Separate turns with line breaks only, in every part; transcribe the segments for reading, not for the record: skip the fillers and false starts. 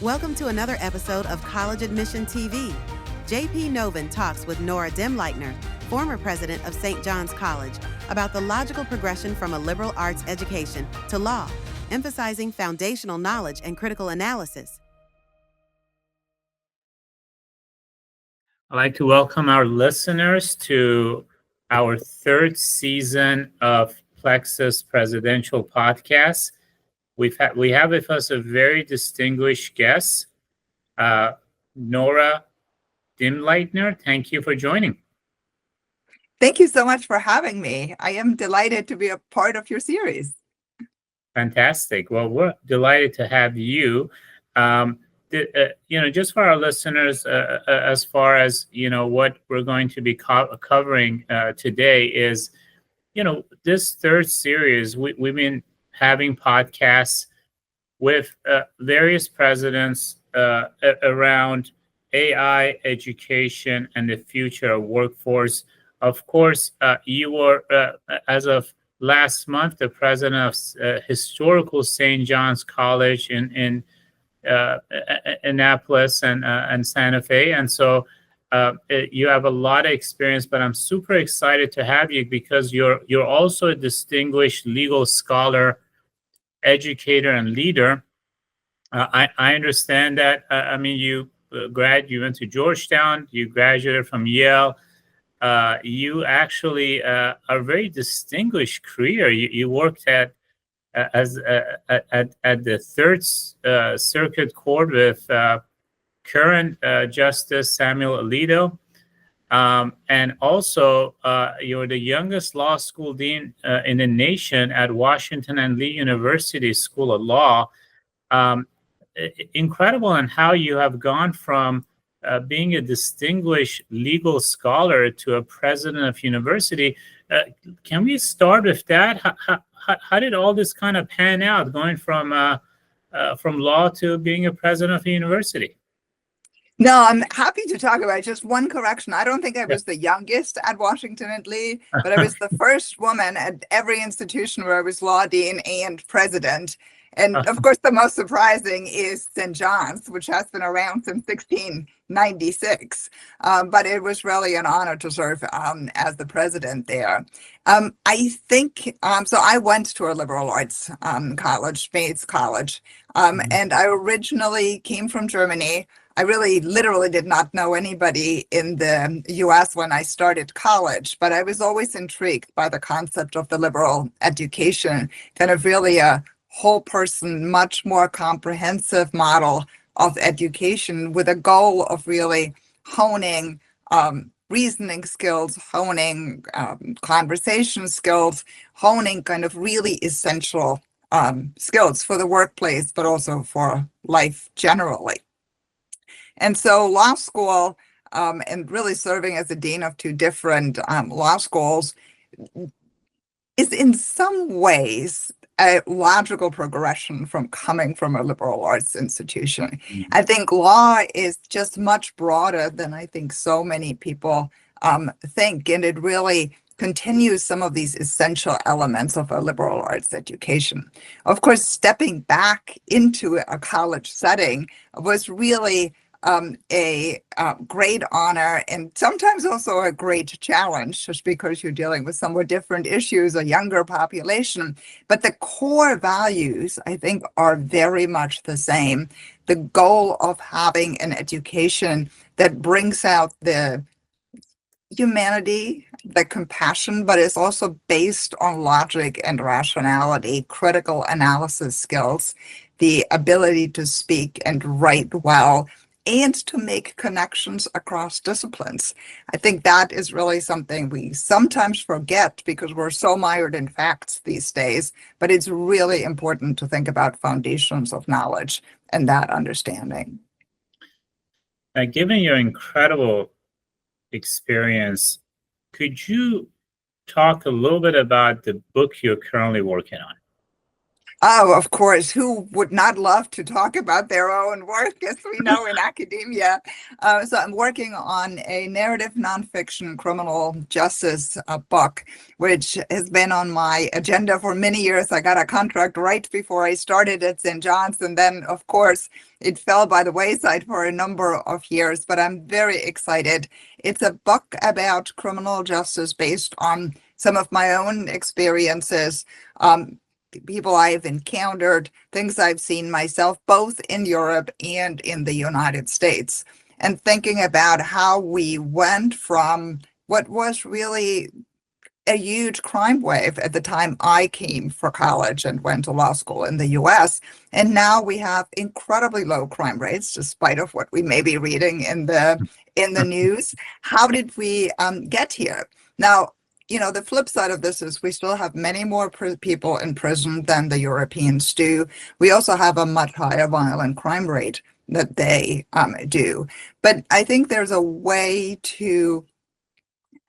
Welcome to another episode of College Admission TV. JP Novin talks with Nora Demleitner, former president of St. John's College, about the logical progression from a liberal arts education to law, emphasizing foundational knowledge and critical analysis.
I'd like to welcome our listeners to our third season of Plexus Presidential Podcast. We have with us a very distinguished guest, Nora Demleitner. Thank you for joining.
Thank you so much for having me. I am delighted to be a part of your series.
Fantastic. Well, we're delighted to have you. Just for our listeners, as far as, what we're going to be covering today is, this third series, we've been having podcasts with various presidents around AI education and the future of workforce. Of course, you were, as of last month, the president of historical St. John's College in Annapolis and Santa Fe. And so you have a lot of experience, but I'm super excited to have you because you're also a distinguished legal scholar, educator, and leader. I understand that. You went to Georgetown, you graduated from Yale. You actually a very distinguished career. You worked at the Third Circuit Court with current Justice Samuel Alito, and also you're the youngest law school dean in the nation at Washington and Lee University School of Law. Incredible in how you have gone from being a distinguished legal scholar to a president of university. Can we start with that? How did all this kind of pan out, going from law to being a president of a university?
No, I'm happy to talk about it. Just one correction. I don't think I was the youngest at Washington and Lee, but I was the first woman at every institution where I was law dean and president. And of course, the most surprising is St. John's, which has been around since 1696. But it was really an honor to serve as the president there. I think, so I went to a liberal arts college, Bates College, and I originally came from Germany. I really literally did not know anybody in the US when I started college, but I was always intrigued by the concept of the liberal education, kind of really a whole person, much more comprehensive model of education with a goal of really honing reasoning skills, honing conversation skills, honing kind of really essential skills for the workplace, but also for life generally. And so law school and really serving as a dean of two different law schools is in some ways a logical progression from coming from a liberal arts institution. Mm-hmm. I think law is just much broader than I think so many people think, and it really continues some of these essential elements of a liberal arts education. Of course, stepping back into a college setting was really a great honor, and sometimes also a great challenge, just because you're dealing with somewhat different issues, a younger population. But the core values, I think, are very much the same. The goal of having an education that brings out the humanity, the compassion, but is also based on logic and rationality, critical analysis skills, the ability to speak and write well, and to make connections across disciplines. I think that is really something we sometimes forget because we're so mired in facts these days, but it's really important to think about foundations of knowledge and that understanding.
Now, given your incredible experience, could you talk a little bit about the book you're currently working on?
Oh, of course. Who would not love to talk about their own work, as we know in academia? So I'm working on a narrative nonfiction criminal justice book, which has been on my agenda for many years. I got a contract right before I started at St. John's, and then, of course, it fell by the wayside for a number of years, but I'm very excited. It's a book about criminal justice based on some of my own experiences, people I've encountered, things I've seen myself, both in Europe and in the United States, and thinking about how we went from what was really a huge crime wave at the time I came for college and went to law school in the US. And now we have incredibly low crime rates, despite of what we may be reading in the news. How did we get here? Now, the flip side of this is we still have many more people in prison than the Europeans do. We also have a much higher violent crime rate that they do. But I think there's a way to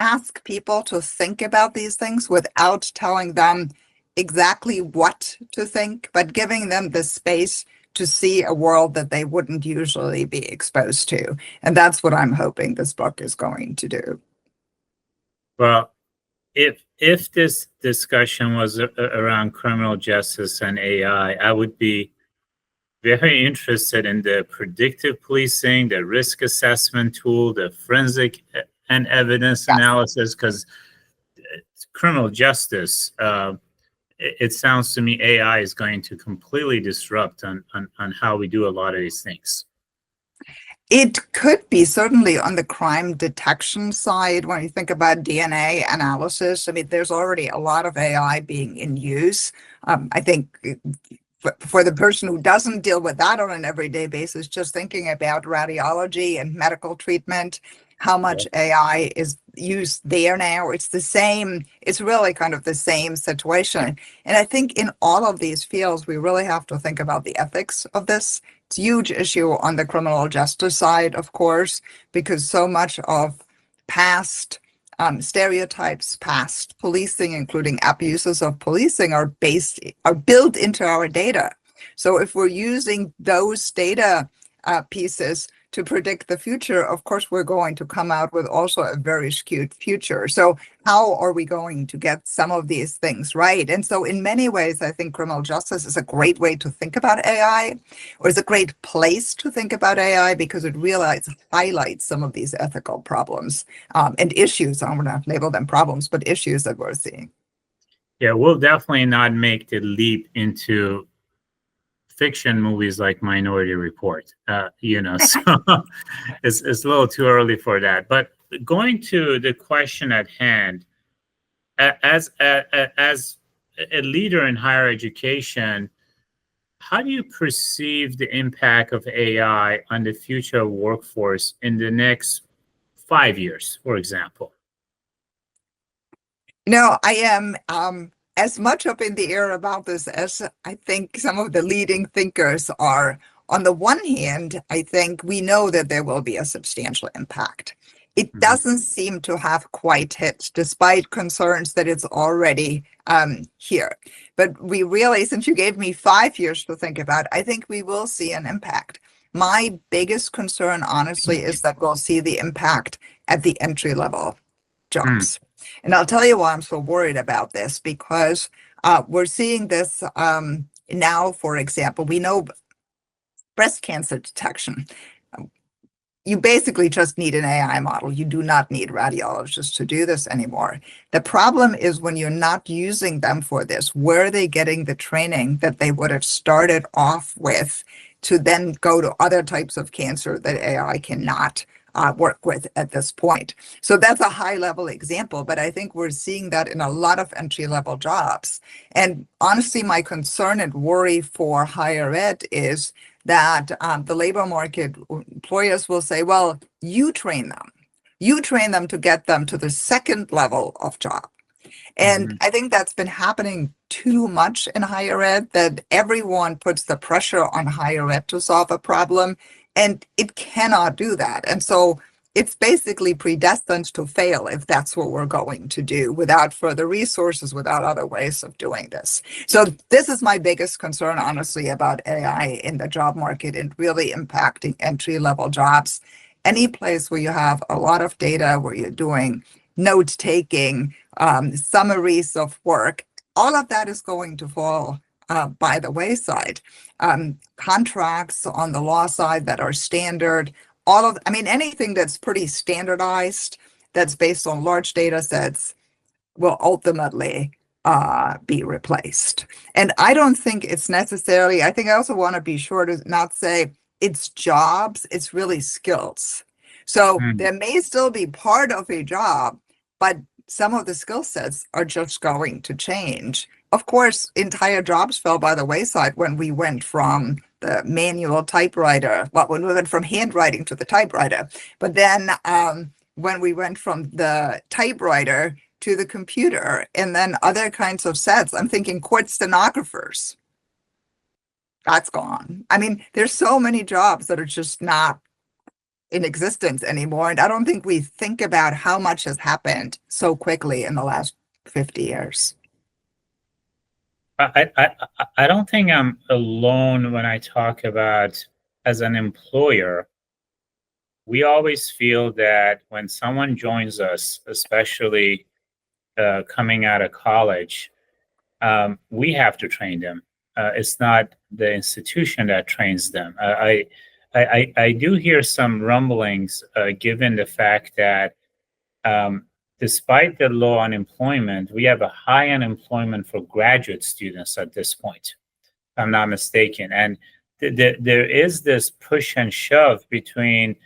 ask people to think about these things without telling them exactly what to think, but giving them the space to see a world that they wouldn't usually be exposed to. And that's what I'm hoping this book is going to do.
Well, if this discussion was around criminal justice and AI, I would be very interested in the predictive policing, the risk assessment tool, the forensic and evidence analysis, because criminal justice, it sounds to me AI is going to completely disrupt on how we do a lot of these things.
It could be certainly on the crime detection side. When you think about DNA analysis, I mean, there's already a lot of AI being in use. I think for the person who doesn't deal with that on an everyday basis, just thinking about radiology and medical treatment, how much AI is used there now. It's the same, it's really kind of the same situation. And I think in all of these fields, we really have to think about the ethics of this. It's a huge issue on the criminal justice side, of course, because so much of past stereotypes, past policing, including abuses of policing, are built into our data. So if we're using those data pieces to predict the future, of course, we're going to come out with also a very skewed future. So how are we going to get some of these things right? And so in many ways, I think criminal justice is a great way to think about AI, or is a great place to think about AI, because it highlights some of these ethical problems and issues. I'm going to label them problems, but issues that we're seeing.
Yeah, we'll definitely not make the leap into fiction movies like Minority Report, so it's a little too early for that. But going to the question at hand, as a leader in higher education, how do you perceive the impact of AI on the future of workforce in the next 5 years, for example?
I am as much up in the air about this as I think some of the leading thinkers are. On the one hand, I think we know that there will be a substantial impact. It doesn't seem to have quite hit, despite concerns that it's already here. But we really, since you gave me 5 years to think about, I think we will see an impact. My biggest concern, honestly, is that we'll see the impact at the entry-level jobs. And I'll tell you why I'm so worried about this, because we're seeing this now, for example, we know breast cancer detection. You basically just need an AI model. You do not need radiologists to do this anymore. The problem is when you're not using them for this, where are they getting the training that they would have started off with to then go to other types of cancer that AI cannot work with at this point? So that's a high level example, but I think we're seeing that in a lot of entry level jobs. And honestly, my concern and worry for higher ed is that the labor market, employers will say, well, you train them to get them to the second level of job. And I think that's been happening too much in higher ed, that everyone puts the pressure on higher ed to solve a problem, and it cannot do that. And so it's basically predestined to fail if that's what we're going to do without further resources, without other ways of doing this. So this is my biggest concern, honestly, about AI in the job market and really impacting entry-level jobs. Any place where you have a lot of data, where you're doing note-taking, summaries of work, all of that is going to fall by the wayside. Contracts on the law side that are standard, anything that's pretty standardized, that's based on large data sets, will ultimately be replaced. And I don't think it's necessarily, I think I also want to be sure to not say it's jobs, it's really skills. So there may still be part of a job, but some of the skill sets are just going to change. Of course, entire jobs fell by the wayside when we went from the manual typewriter, when we went from handwriting to the typewriter. But then when we went from the typewriter to the computer, and then other kinds of sets, I'm thinking court stenographers, that's gone. I mean, there's so many jobs that are just not in existence anymore. And I don't think we think about how much has happened so quickly in the last 50 years.
I don't think I'm alone when I talk about, as an employer, we always feel that when someone joins us, especially coming out of college, we have to train them. It's not the institution that trains them. I do hear some rumblings, given the fact that despite the low unemployment, we have a high unemployment for graduate students at this point, if I'm not mistaken. And there is this push and shove between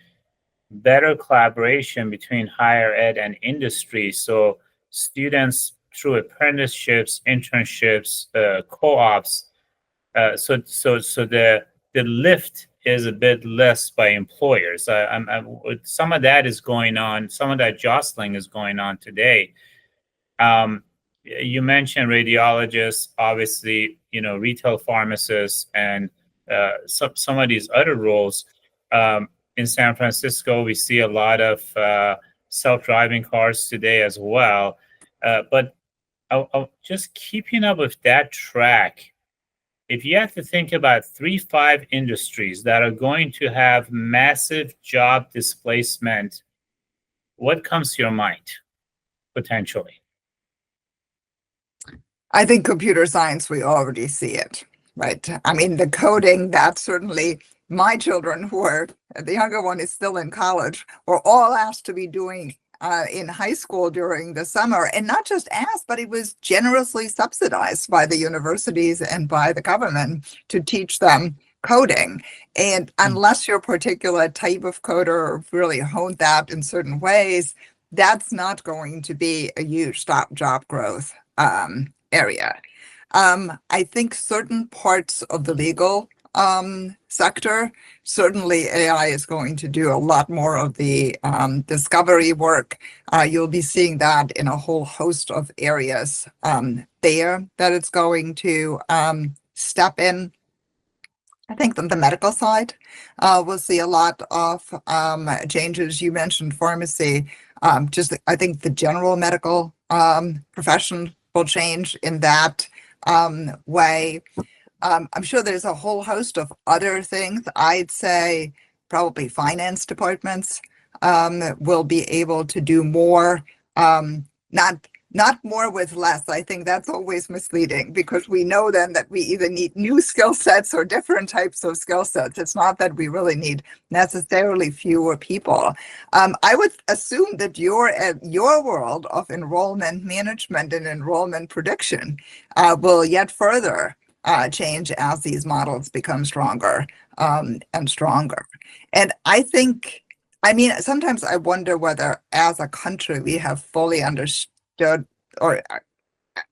better collaboration between higher ed and industry. So students, through apprenticeships, internships, co-ops, so the lift is a bit less by employers. Some of that is going on. Some of that jostling is going on today. You mentioned radiologists, obviously, retail pharmacists, and some of these other roles. In San Francisco, we see a lot of self-driving cars today as well. But I'll just keeping up with that track, if you have to think about 3-5 industries that are going to have massive job displacement, what comes to your mind, potentially?
I think computer science, we already see it, right? I mean, the coding, that's certainly my children, who are, the younger one is still in college, were all asked to be doing in high school during the summer, and not just asked, but it was generously subsidized by the universities and by the government to teach them coding. And unless you're a particular type of coder or really honed that in certain ways, that's not going to be a huge job growth area. I think certain parts of the legal sector, certainly AI is going to do a lot more of the discovery work. You'll be seeing that in a whole host of areas there that it's going to step in. I think on the medical side, we'll see a lot of changes. You mentioned pharmacy. I think the general medical profession will change in that way. I'm sure there's a whole host of other things. I'd say probably finance departments will be able to do more, not more with less. I think that's always misleading, because we know then that we either need new skill sets or different types of skill sets. It's not that we really need necessarily fewer people. I would assume that your world of enrollment management and enrollment prediction will yet further change as these models become stronger and stronger. And I think, sometimes I wonder whether as a country we have fully understood or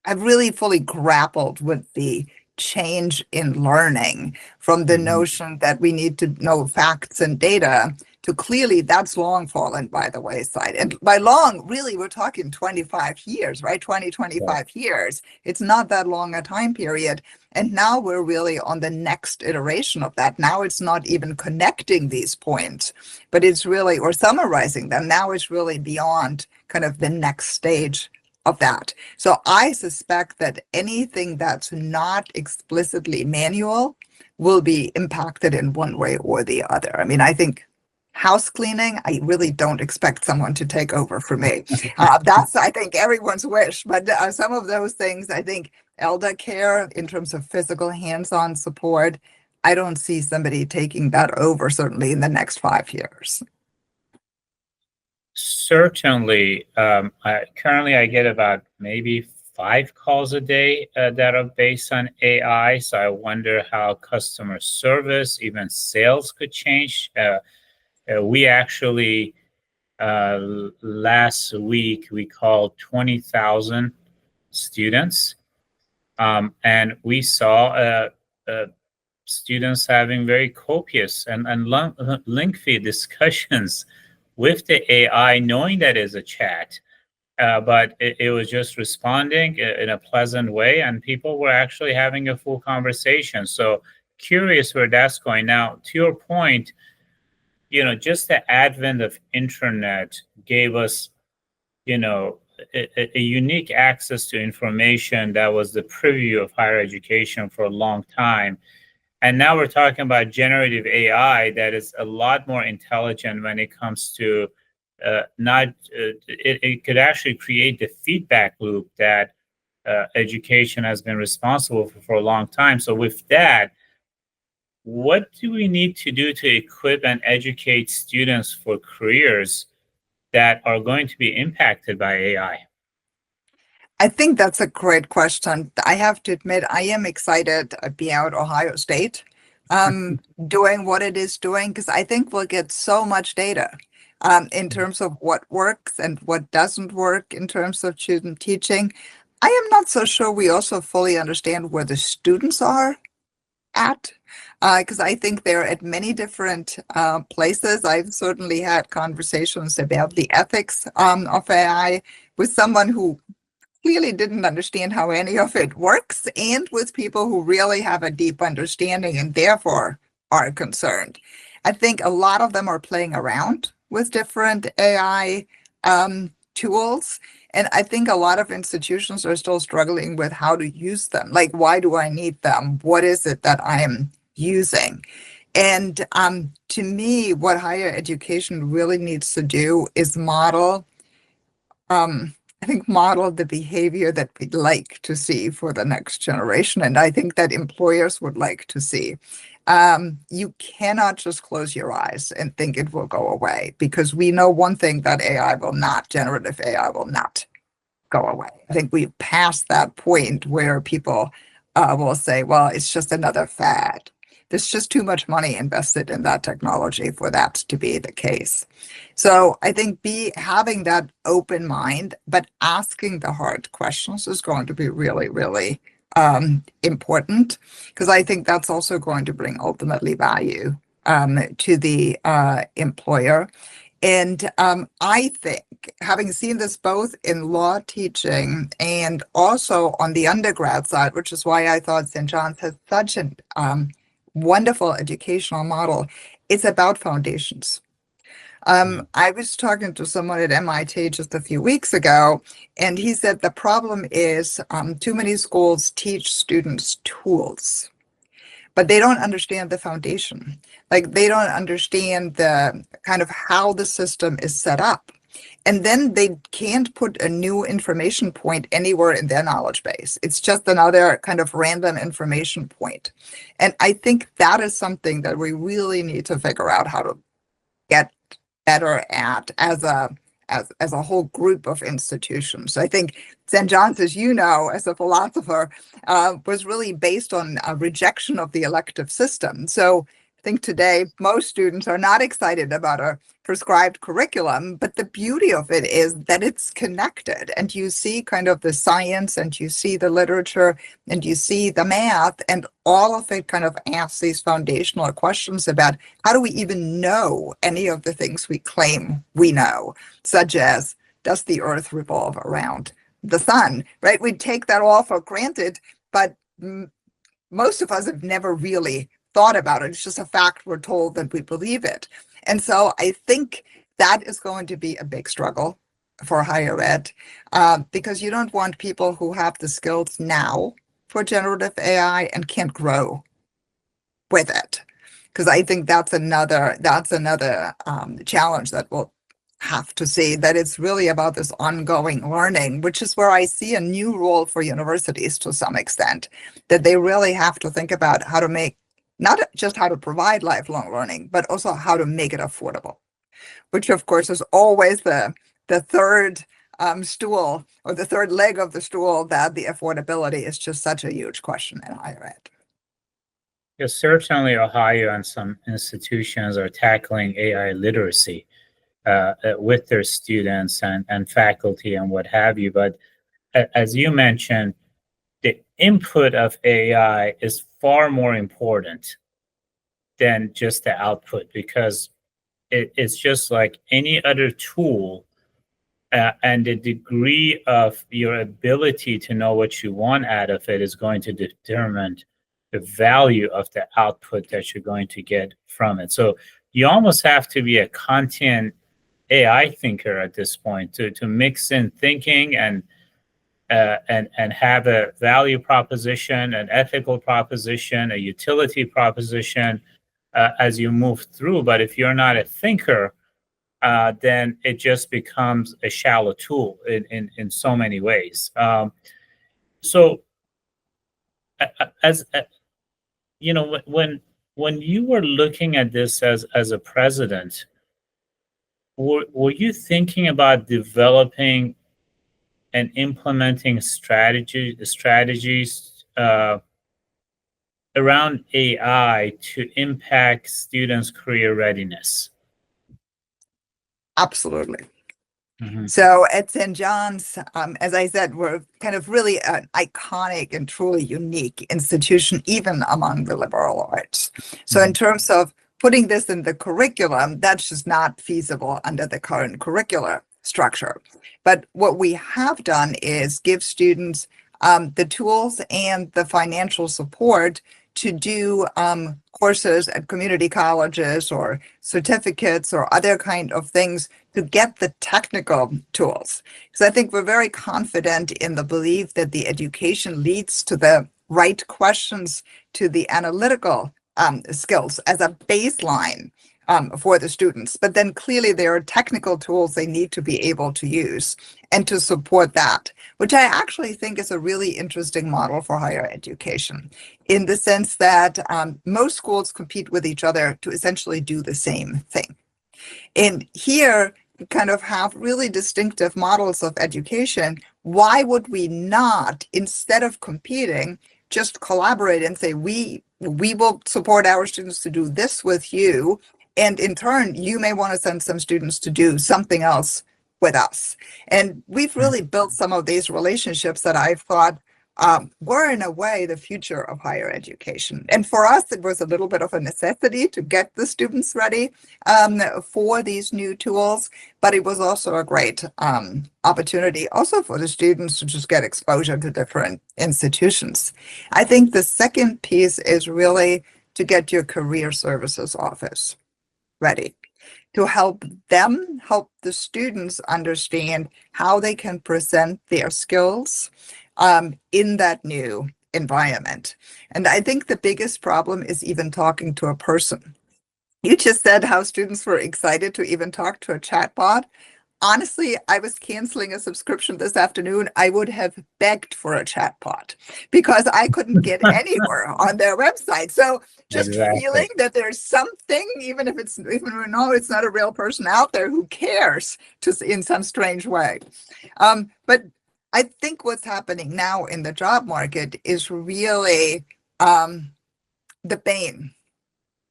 have really fully grappled with the change in learning from the notion that we need to know facts and data So clearly that's long fallen by the wayside. And by long, really, we're talking 25 years, right? 25 years. It's not that long a time period. And now we're really on the next iteration of that. Now it's not even connecting these points, but it's really, or summarizing them. Now it's really beyond kind of the next stage of that. So I suspect that anything that's not explicitly manual will be impacted in one way or the other. I mean, I think house cleaning, I really don't expect someone to take over for me. That's, I think, everyone's wish. But some of those things, I think, elder care in terms of physical hands-on support, I don't see somebody taking that over, certainly in the next 5 years.
Certainly. Currently, I get about maybe 5 calls a day that are based on AI. So I wonder how customer service, even sales could change. We actually, last week, we called 20,000 students, and we saw students having very copious and lengthy discussions with the AI, knowing that it's a chat, but it was just responding in a pleasant way, and people were actually having a full conversation. So curious where that's going. Now, to your point, just the advent of internet gave us, a unique access to information that was the preview of higher education for a long time. And now we're talking about generative AI that is a lot more intelligent when it comes to it could actually create the feedback loop that education has been responsible for a long time. So with that, what do we need to do to equip and educate students for careers that are going to be impacted by AI?
I think that's a great question. I have to admit, I am excited about Ohio State doing what it is doing, because I think we'll get so much data in terms of what works and what doesn't work in terms of student teaching. I am not so sure we also fully understand where the students are at, because I think they're at many different places. I've certainly had conversations about the ethics of AI with someone who clearly didn't understand how any of it works, and with people who really have a deep understanding and therefore are concerned. I think a lot of them are playing around with different AI tools. And I think a lot of institutions are still struggling with how to use them. Like, why do I need them? What is it that I am using? And to me, what higher education really needs to do is model the behavior that we'd like to see for the next generation. And I think that employers would like to see. You cannot just close your eyes and think it will go away, because we know one thing, that generative AI will not go away. I think we've passed that point where people will say, well, it's just another fad. There's just too much money invested in that technology for that to be the case. So I think having that open mind, but asking the hard questions is going to be really, really important, because I think that's also going to bring ultimately value to the employer. And I think, having seen this both in law teaching and also on the undergrad side, which is why I thought St. John's has such a wonderful educational model, it's about foundations. I was talking to someone at MIT just a few weeks ago, and he said the problem is too many schools teach students tools, but they don't understand the foundation. Like, they don't understand the kind of how the system is set up. And then they can't put a new information point anywhere in their knowledge base. It's just another kind of random information point. And I think that is something that we really need to figure out how to get better at as a whole group of institutions. I think St. John's, as you know, as a philosopher, was really based on a rejection of the elective system. So think today most students are not excited about a prescribed curriculum, but the beauty of it is that it's connected, and you see kind of the science, and you see the literature, and you see the math, and all of it kind of asks these foundational questions about how do we even know any of the things we claim we know, such as, does the earth revolve around the sun, right? We take that all for granted, but most of us have never really thought about it. It's just a fact we're told that we believe it. And so I think that is going to be a big struggle for higher ed, because you don't want people who have the skills now for generative AI and can't grow with it. Because I think that's another challenge that we'll have to see, that it's really about this ongoing learning, which is where I see a new role for universities to some extent, that they really have to think about how to make, not just how to provide lifelong learning, but also how to make it affordable, which of course is always the third stool, or the third leg of the stool, that the affordability is just such a huge question in higher ed.
Yes, certainly Ohio and some institutions are tackling AI literacy with their students and faculty and what have you. But as you mentioned, the input of AI is far more important than just the output, because it's just like any other tool, and the degree of your ability to know what you want out of it is going to determine the value of the output that you're going to get from it. So you almost have to be a content AI thinker at this point to mix in thinking and have a value proposition, an ethical proposition, a utility proposition as you move through. But if you're not a thinker, then it just becomes a shallow tool in so many ways. So as you know, when you were looking at this as a president, were you thinking about developing and implementing strategies around AI to impact students' career readiness?
Absolutely.
Mm-hmm.
So at St. John's, as I said, we're kind of really an iconic and truly unique institution, even among the liberal arts. So in terms of putting this in the curriculum, that's just not feasible under the current curricular structure. But what we have done is give students the tools and the financial support to do courses at community colleges or certificates or other kind of things to get the technical tools. Because I think we're very confident in the belief that the education leads to the right questions, to the analytical skills as a baseline for the students. But then clearly there are technical tools they need to be able to use and to support that, which I actually think is a really interesting model for higher education, in the sense that most schools compete with each other to essentially do the same thing. And here we kind of have really distinctive models of education. Why would we not, instead of competing, just collaborate and say, we will support our students to do this with you, and in turn, you may want to send some students to do something else with us. And we've really built some of these relationships that I thought were in a way the future of higher education. And for us, it was a little bit of a necessity to get the students ready for these new tools, but it was also a great opportunity also for the students to just get exposure to different institutions. I think the second piece is really to get your career services office ready, to help the students understand how they can present their skills in that new environment. And I think the biggest problem is even talking to a person. You just said how students were excited to even talk to a chatbot. Honestly, I was canceling a subscription this afternoon. I would have begged for a chatbot because I couldn't get anywhere on their website. So just feeling that there's something, even we know it's not a real person out there who cares in some strange way. But I think what's happening now in the job market is really the bane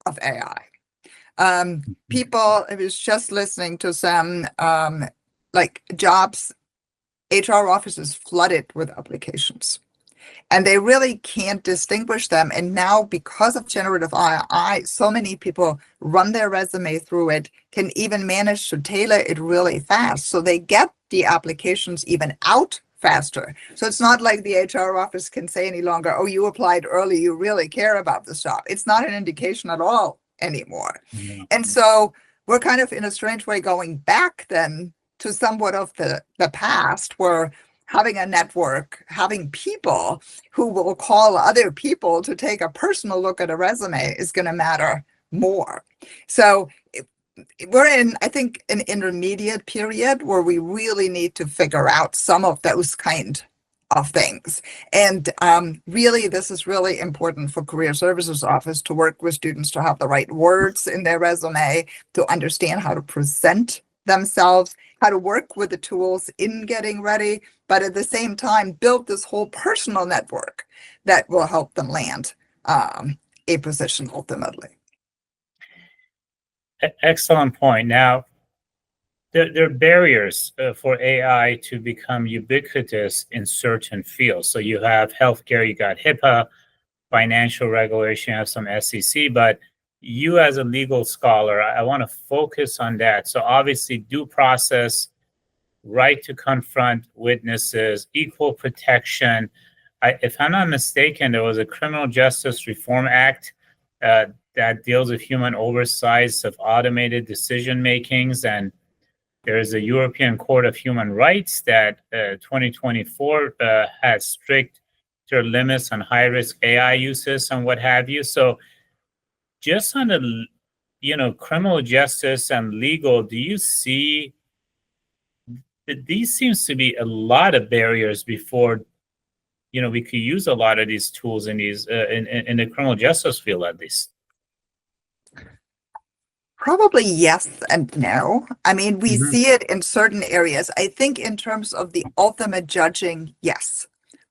of AI. People, I was just listening to some like jobs, HR offices flooded with applications. And they really can't distinguish them. And now, because of generative AI, so many people run their resume through it, can even manage to tailor it really fast. So they get the applications even out faster. So it's not like the HR office can say any longer, oh, you applied early, you really care about this job. It's not an indication at all anymore.
Yeah.
And so we're kind of in a strange way going back then to somewhat of the past, where having a network, having people who will call other people to take a personal look at a resume is going to matter more. So we're in, I think, an intermediate period where we really need to figure out some of those kind of things. And really, this is really important for Career Services Office to work with students to have the right words in their resume, to understand how to present themselves, how to work with the tools in getting ready, but at the same time, build this whole personal network that will help them land a position ultimately.
Excellent point. Now, there are barriers for AI to become ubiquitous in certain fields. So you have healthcare, you got HIPAA, financial regulation, you have some SEC, but you as a legal scholar, I want to focus on that. So obviously due process, right to confront witnesses, equal protection. If I'm not mistaken, there was a Criminal Justice Reform Act that deals with human oversight of automated decision makings, and there is a European Court of Human Rights that 2024 has strict limits on high-risk AI uses and what have you. So just on the, criminal justice and legal, do you see that these seems to be a lot of barriers before, we could use a lot of these tools in these in the criminal justice field, at least?
Probably yes and no. I mean, we see it in certain areas. I think in terms of the ultimate judging, yes,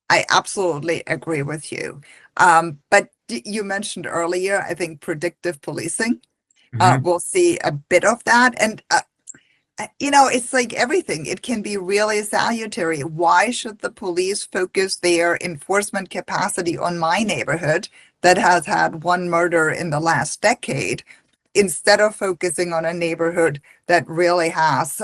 I absolutely agree with you. But you mentioned earlier, I think predictive policing, we'll see a bit of that. And, it's like everything. It can be really salutary. Why should the police focus their enforcement capacity on my neighborhood that has had one murder in the last decade, instead of focusing on a neighborhood that really has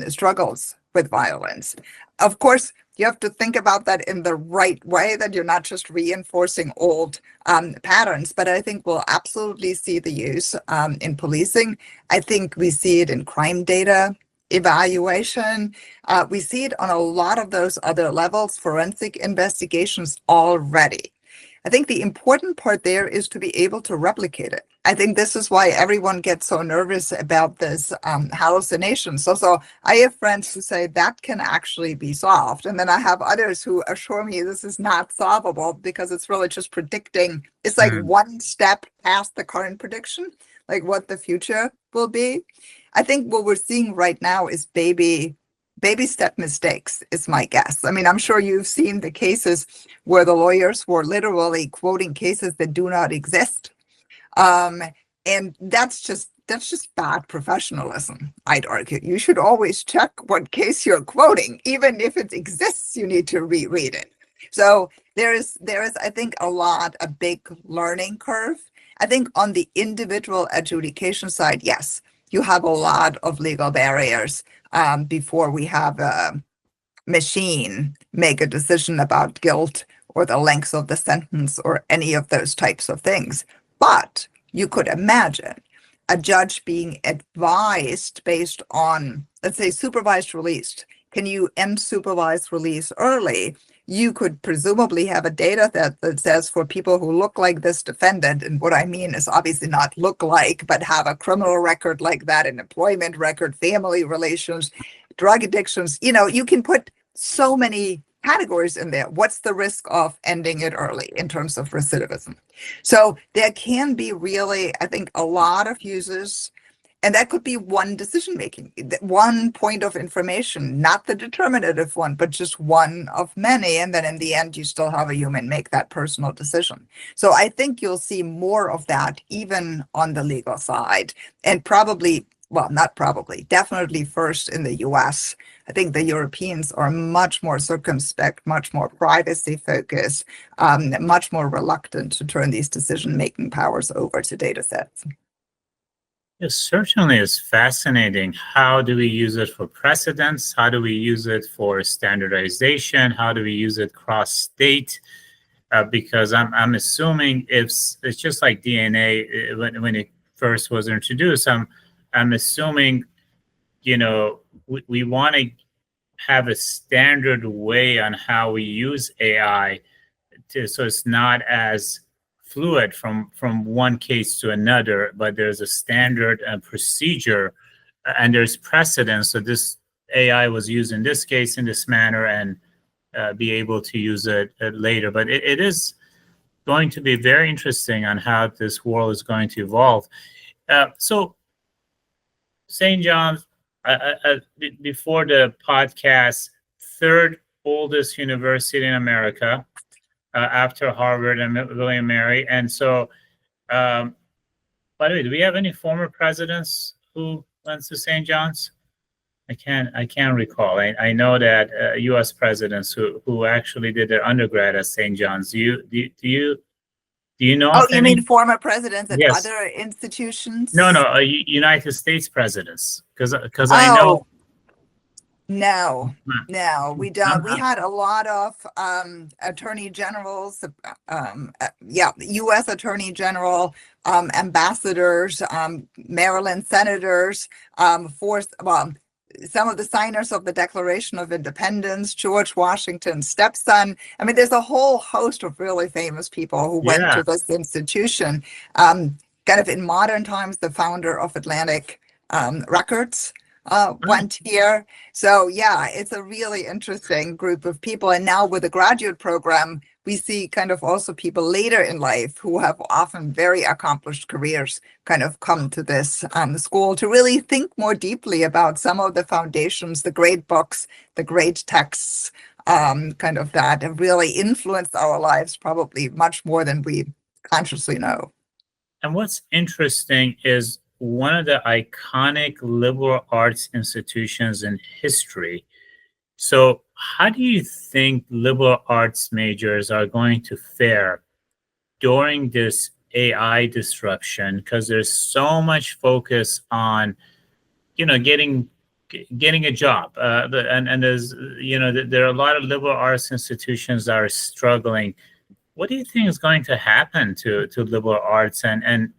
struggles with violence? Of course, you have to think about that in the right way, that you're not just reinforcing old patterns, but I think we'll absolutely see the use in policing. I think we see it in crime data evaluation. We see it on a lot of those other levels, forensic investigations already. I think the important part there is to be able to replicate it. I think this is why everyone gets so nervous about this hallucination. So I have friends who say that can actually be solved. And then I have others who assure me this is not solvable because it's really just predicting. It's like one step past the current prediction, like what the future will be. I think what we're seeing right now is baby step mistakes, is my guess. I mean, I'm sure you've seen the cases where the lawyers were literally quoting cases that do not exist. And that's just bad professionalism, I'd argue. You should always check what case you're quoting. Even if it exists, you need to reread it. So there is, I think, a big learning curve. I think on the individual adjudication side, yes, you have a lot of legal barriers before we have a machine make a decision about guilt or the length of the sentence or any of those types of things. But you could imagine a judge being advised based on, let's say, supervised release. Can you end supervised release early? You could presumably have a data that says for people who look like this defendant, and what I mean is obviously not look like, but have a criminal record like that, an employment record, family relations, drug addictions. You can put so many categories in there. What's the risk of ending it early in terms of recidivism? So there can be really, I think, a lot of uses. And that could be one decision making, one point of information, not the determinative one, but just one of many. And then in the end, you still have a human make that personal decision. So I think you'll see more of that even on the legal side, and probably, well, not probably, definitely first in the US. I think the Europeans are much more circumspect, much more privacy focused, much more reluctant to turn these decision-making powers over to data sets.
It certainly is fascinating. How do we use it for precedents? How do we use it for standardization? How do we use it cross-state? Because I'm assuming it's just like DNA when it first was introduced. I'm assuming, we want to have a standard way on how we use AI, so it's not as fluid from one case to another, but there's a standard procedure and there's precedence. So this AI was used in this case in this manner, and be able to use it later. But it is going to be very interesting on how this world is going to evolve. So St. John's, before the podcast, third oldest university in America, after Harvard and William Mary. And so, by the way, do we have any former presidents who went to St. John's? I can't recall. I know that U.S. presidents who actually did their undergrad at St. John's. Do you know?
Oh, you mean former presidents at
Yes.
other institutions?
No, United States presidents, because I know.
No, we don't. We
Uh-huh.
had a lot of attorney generals, U.S. attorney general, ambassadors, Maryland senators, some of the signers of the Declaration of Independence, George Washington's stepson. I mean, there's a whole host of really famous people who went to this institution. Kind of in modern times, the founder of Atlantic Records went here. So yeah, it's a really interesting group of people. And now with the graduate program, we see kind of also people later in life who have often very accomplished careers kind of come to this school to really think more deeply about some of the foundations, the great books, the great texts, kind of that have really influenced our lives probably much more than we consciously know.
And what's interesting is one of the iconic liberal arts institutions in history. So how do you think liberal arts majors are going to fare during this AI disruption? Because there's so much focus on, getting a job. And there's, there are a lot of liberal arts institutions that are struggling. What do you think is going to happen to liberal arts? And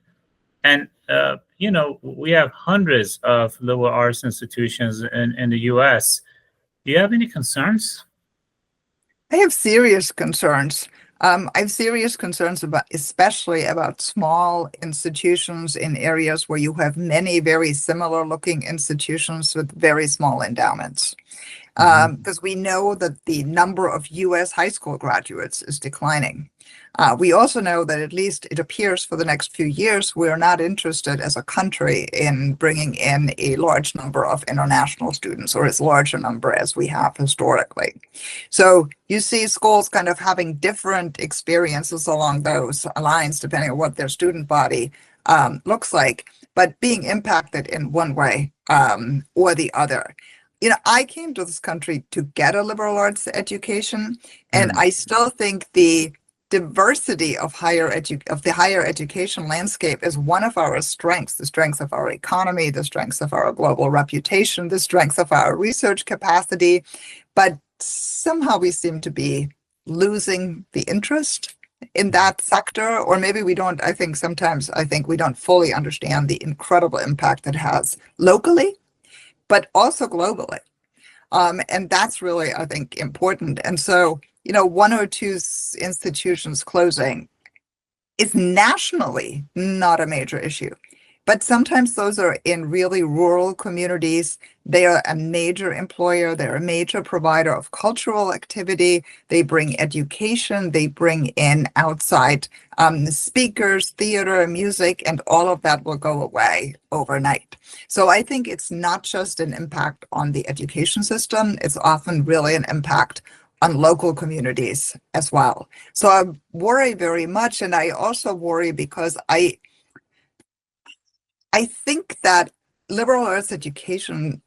we have hundreds of liberal arts institutions in the U.S. Do you have any concerns?
I have serious concerns. I have serious concerns especially about small institutions in areas where you have many very similar looking institutions with very small endowments. Because we know that the number of U.S. high school graduates is declining. We also know that, at least it appears for the next few years, we are not interested as a country in bringing in a large number of international students, or as large a number as we have historically. So you see schools kind of having different experiences along those lines, depending on what their student body looks like, but being impacted in one way or the other. I came to this country to get a liberal arts education, and I still think the diversity of the higher education landscape is one of our strengths, the strengths of our economy, the strengths of our global reputation, the strengths of our research capacity. But somehow we seem to be losing the interest in that sector, or maybe we don't. I think we don't fully understand the incredible impact it has locally, but also globally. And that's really, I think, important. And so, one or two institutions closing is nationally not a major issue. But sometimes those are in really rural communities. They are a major employer. They're a major provider of cultural activity. They bring education. They bring in outside speakers, theater, music, and all of that will go away overnight. So I think it's not just an impact on the education system. It's often really an impact on local communities as well. So I worry very much. And I also worry because I think that liberal arts education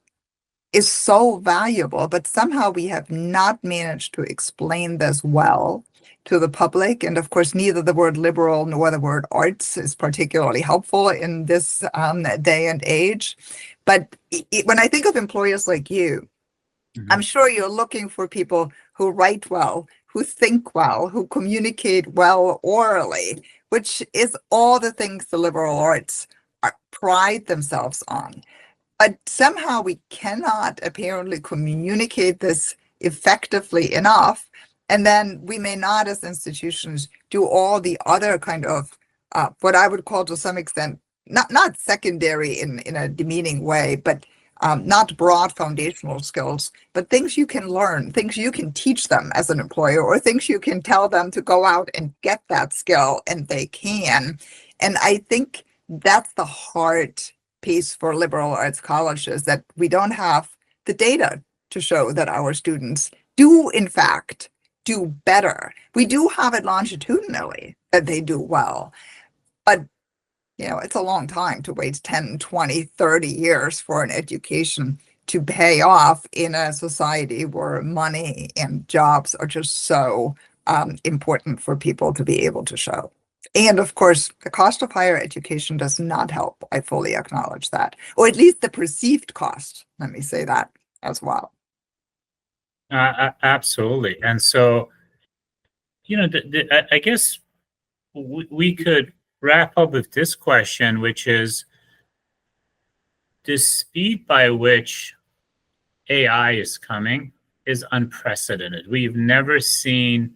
is so valuable, but somehow we have not managed to explain this well to the public. And of course, neither the word liberal nor the word arts is particularly helpful in this day and age. But when I think of employers like you, I'm sure you're looking for people who write well, who think well, who communicate well orally, which is all the things the liberal arts pride themselves on. But somehow we cannot apparently communicate this effectively enough. And then we may not, as institutions, do all the other kind of what I would call to some extent, not secondary in a demeaning way, but not broad foundational skills, but things you can learn, things you can teach them as an employer, or things you can tell them to go out and get that skill, and they can. And I think that's the hard piece for liberal arts colleges, that we don't have the data to show that our students do, in fact, do better. We do have it longitudinally that they do well, but it's a long time to wait 10, 20, 30 years for an education to pay off in a society where money and jobs are just so important for people to be able to show. And of course, the cost of higher education does not help. I fully acknowledge that, or at least the perceived cost. Let me say that as well.
Absolutely. And so, I guess we could wrap up with this question, which is the speed by which AI is coming is unprecedented. We've never seen.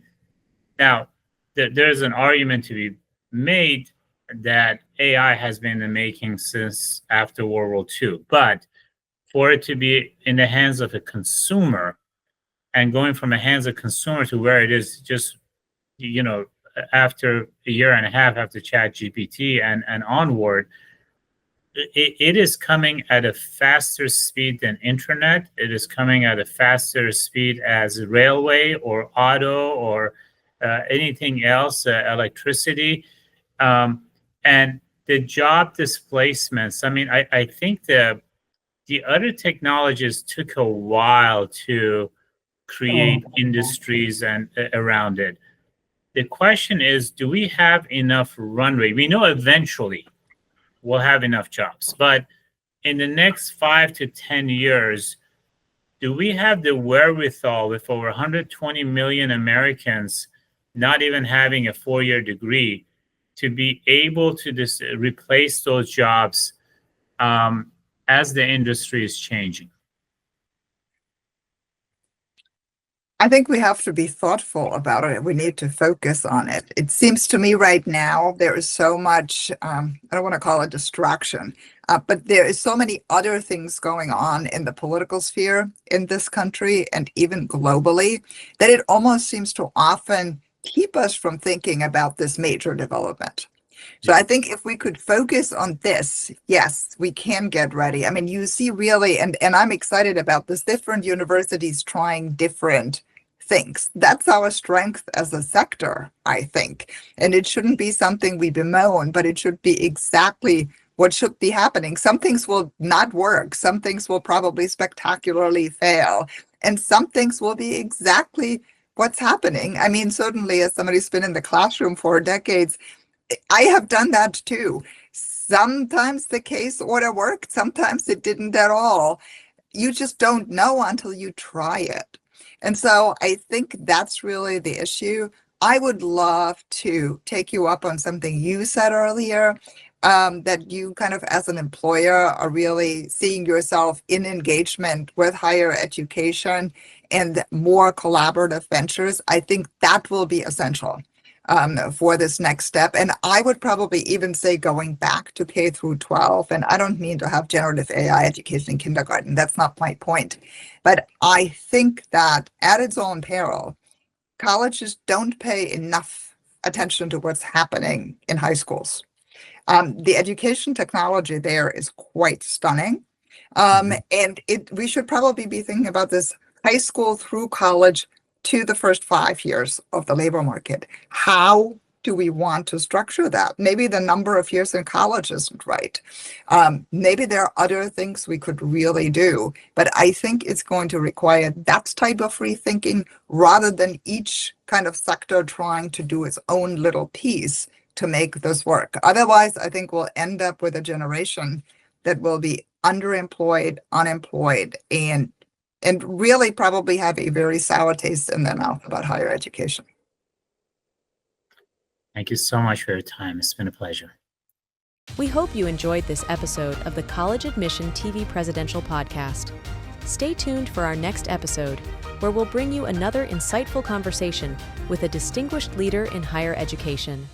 Now, there's an argument to be made that AI has been in the making since after World War II, but for it to be in the hands of a consumer and going from the hands of consumer to where it is just, after a year and a half after ChatGPT and onward, it is coming at a faster speed than internet. It is coming at a faster speed as railway or auto or anything else, electricity. And the job displacements, I think the other technologies took a while to create industries and around it. The question is, do we have enough runway? We know eventually we'll have enough jobs, but in the next 5 to 10 years, do we have the wherewithal with over 120 million Americans not even having a 4-year degree to be able to replace those jobs as the industry is changing?
I think we have to be thoughtful about it. We need to focus on it. It seems to me right now there is so much, I don't want to call it distraction, but there is so many other things going on in the political sphere in this country and even globally that it almost seems to often keep us from thinking about this major development. So I think if we could focus on this, yes, we can get ready. You see really, and I'm excited about this, different universities trying different things. That's our strength as a sector, I think. And it shouldn't be something we bemoan, but it should be exactly what should be happening. Some things will not work. Some things will probably spectacularly fail. And some things will be exactly what's happening. Certainly as somebody who's been in the classroom for decades, I have done that too. Sometimes the case order worked, sometimes it didn't at all. You just don't know until you try it. And so I think that's really the issue. I would love to take you up on something you said earlier, that you kind of as an employer are really seeing yourself in engagement with higher education and more collaborative ventures. I think that will be essential. for this next step. And I would probably even say going back to K through 12. And I don't mean to have generative AI education in kindergarten. That's not my point. But I think that at its own peril, colleges don't pay enough attention to what's happening in high schools. The education technology there is quite stunning. And we should probably be thinking about this high school through college to the first 5 years of the labor market. How do we want to structure that? Maybe the number of years in college isn't right. Maybe there are other things we could really do, but I think it's going to require that type of rethinking rather than each kind of sector trying to do its own little piece to make this work. Otherwise, I think we'll end up with a generation that will be underemployed, unemployed, and really probably have a very sour taste in their mouth about higher education.
Thank you so much for your time. It's been a pleasure.
We hope you enjoyed this episode of the College Admission TV Presidential Podcast. Stay tuned for our next episode, where we'll bring you another insightful conversation with a distinguished leader in higher education.